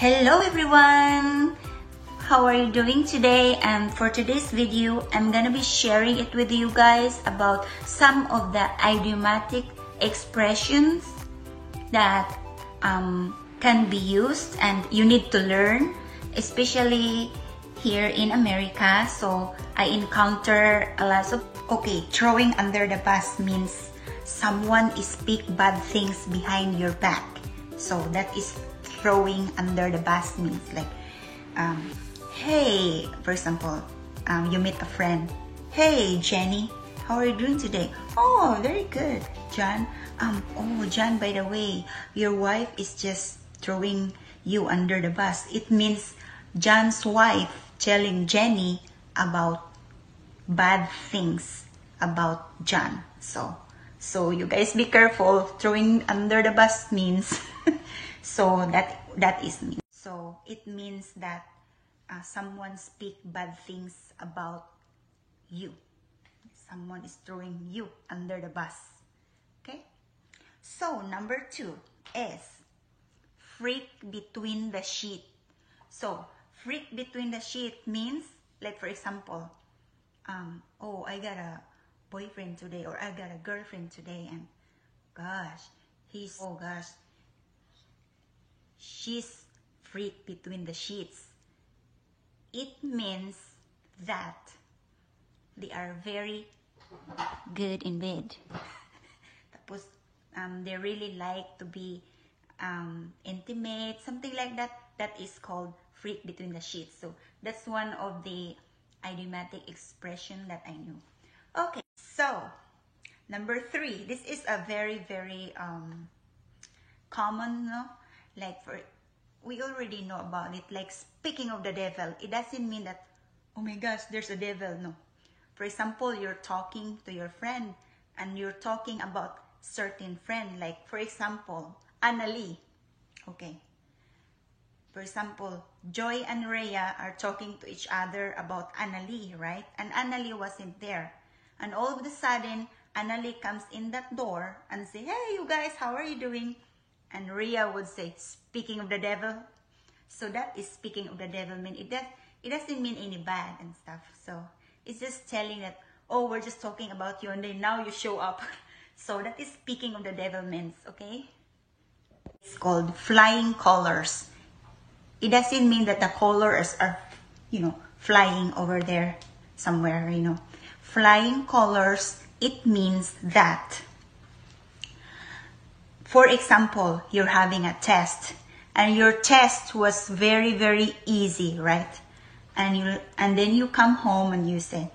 Hello everyone! How are you doing today? And for today's video, I'm gonna be sharing it with you guys about some of the idiomatic expressions that can be used and you need to learn, especially here in America. So I encounter a lot of, throwing under the bus means someone speak bad things behind your back. So that is throwing under the bus means like, hey, for example, you meet a friend. Hey, Jenny, how are you doing today? Oh, very good, John. John, by the way, your wife is just throwing you under the bus. It means John's wife telling Jenny about bad things about John. So you guys be careful. Throwing under the bus means so that is me. So it means that someone speak bad things about you. Someone is throwing you under the bus. Okay? So number 2 is freak between the sheet. So freak between the sheet means, like for example, I got a boyfriend today, or I got a girlfriend today, and she's freak between the sheets. It means that they are very good in bed. Tapos, they really like to be intimate, something like that. That is called freak between the sheets. So that's one of the idiomatic expression that I knew. Okay, so number 3. This is a very common, no? Like we already know about it. Like speaking of the devil, it doesn't mean that, oh my gosh, there's a devil. No. For example, you're talking to your friend and you're talking about certain friend. Like for example, Annalie. Okay. For example, Joy and Rhea are talking to each other about Annalie, right? And Annalie wasn't there. And all of a sudden, Annalie comes in that door and say, hey, you guys, how are you doing? And Rhea would say, speaking of the devil. So that is speaking of the devil. It doesn't mean any bad and stuff. So it's just telling that, oh, we're just talking about you, and then now you show up. So that is speaking of the devil means, okay? It's called flying colors. It doesn't mean that the colors are, flying over there somewhere, Flying colors, it means that, for example, you're having a test and your test was very easy, right? And then you come home and you say,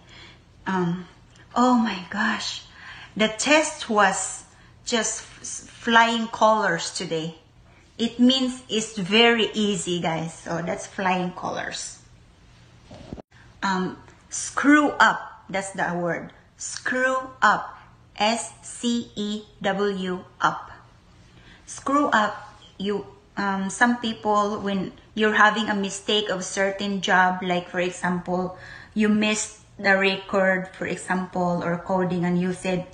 oh my gosh, the test was just flying colors today. It means it's very easy, guys. So that's flying colors. Screw up, that's the word. Screw up. S-C-E-W up. Screw up, some people, when you're having a mistake of certain job, like for example, you missed the record, for example, or coding, and you said,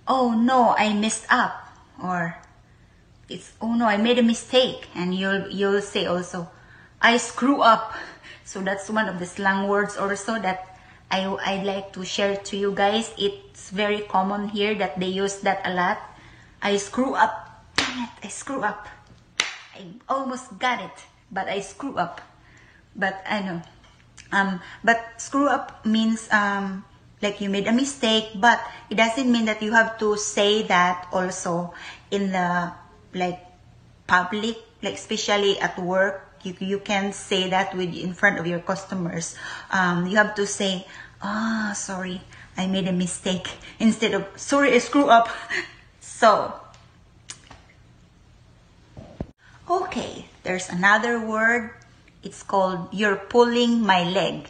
oh no, I messed up, or oh no, I made a mistake. And you'll say also, I screw up. So that's one of the slang words also that I'd like to share to you guys. It's very common here that they use that a lot. I screw up. Dang it, I screw up. I almost got it, but I screw up. But I know. But screw up means like you made a mistake, but it doesn't mean that you have to say that also in the public, like especially at work. You can say that in front of your customers. You have to say, sorry, I made a mistake, instead of, sorry, I screw up. So, okay, there's another word. It's called, you're pulling my leg.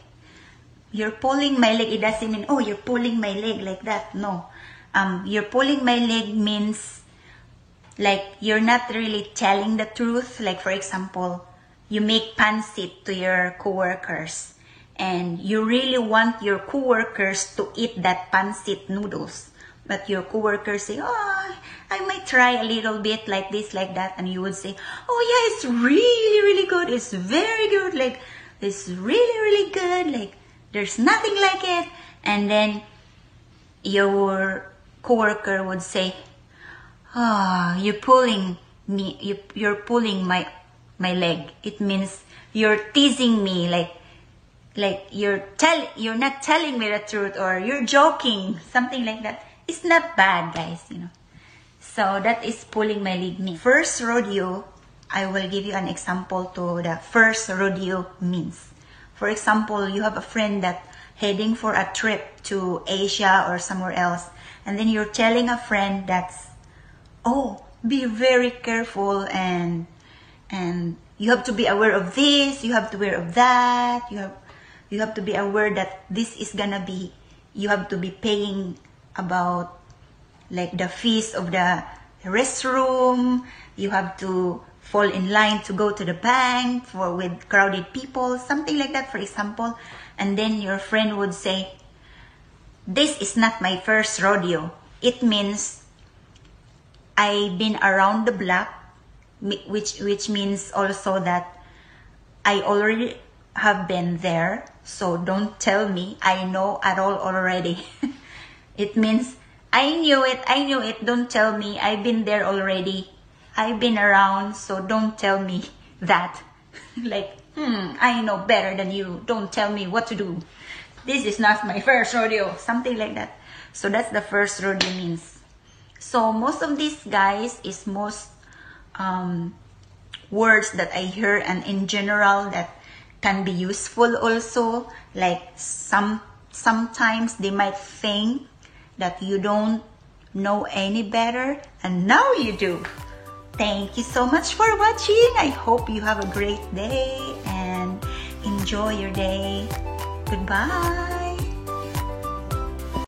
You're pulling my leg. It doesn't mean, oh, you're pulling my leg like that. No. You're pulling my leg means like you're not really telling the truth. Like for example, you make pancit to your coworkers and you really want your coworkers to eat that pancit noodles, but your coworkers say, oh, I might try a little bit like this, like that, and you would say, oh yeah, it's really, really good. It's very good. Like, it's really, really good. Like, there's nothing like it. And then your coworker would say, ah, you're pulling me, you're pulling my leg. It means you're teasing me, like you're not telling me the truth, or you're joking, something like that. It's not bad, guys, you know. So that is pulling my leg means. First rodeo, I will give you an example to the first rodeo means. For example, you have a friend that heading for a trip to Asia or somewhere else, and then you're telling a friend that's, oh, be very careful, and you have to be aware of this, you have to be aware of that, you have to be aware that this is gonna be, you have to be paying about like the fees of the restroom, you have to fall in line to go to the bank with crowded people, something like that, for example. And then your friend would say, this is not my first rodeo. It means I've been around the block, which means also that I already have been there. So don't tell me I know at all already. It means I knew it, don't tell me, I've been there already. I've been around, so don't tell me that. Like, I know better than you, don't tell me what to do. This is not my first rodeo, something like that. So that's the first rodeo means. So most of these guys is most words that I hear, and in general that can be useful also. Like sometimes they might think that you don't know any better, and now you do. Thank you so much for watching. I hope you have a great day and enjoy your day. Goodbye.